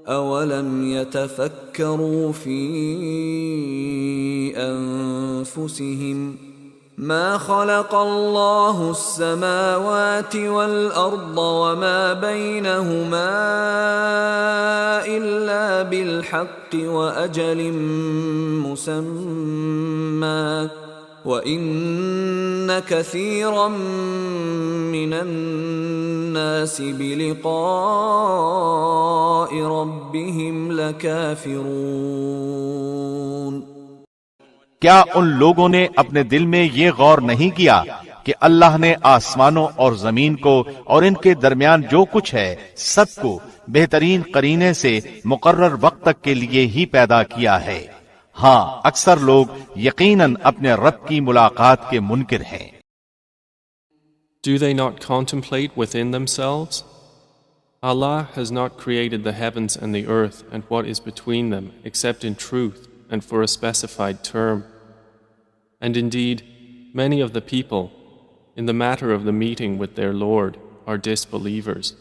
أَوَلَمْ يَتَفَكَّرُوا فِي أَنفُسِهِمْ مَا خَلَقَ اللَّهُ السَّمَاوَاتِ وَالْأَرْضَ وَمَا بَيْنَهُمَا إِلَّا بِالْحَقِّ وَأَجَلٍ مُّسَمًّى وَإِنَّ كَثِيرًا مِّنَ النَّاسِ بِلِقَاءِ رَبِّهِمْ لَكَافِرُونَ۔ کیا ان لوگوں نے اپنے دل میں یہ غور نہیں کیا کہ اللہ نے آسمانوں اور زمین کو اور ان کے درمیان جو کچھ ہے سب کو بہترین قرینے سے مقرر وقت تک کے لیے ہی پیدا کیا ہے؟ ہاں، اکثر لوگ یقیناً اپنے رب کی ملاقات کے منکر ہیں۔ Do they not contemplate within themselves? Allah has not created the heavens and the earth and what is between them except in truth and for a specified term. And indeed, many of the people, in the matter of the meeting with their Lord, are disbelievers.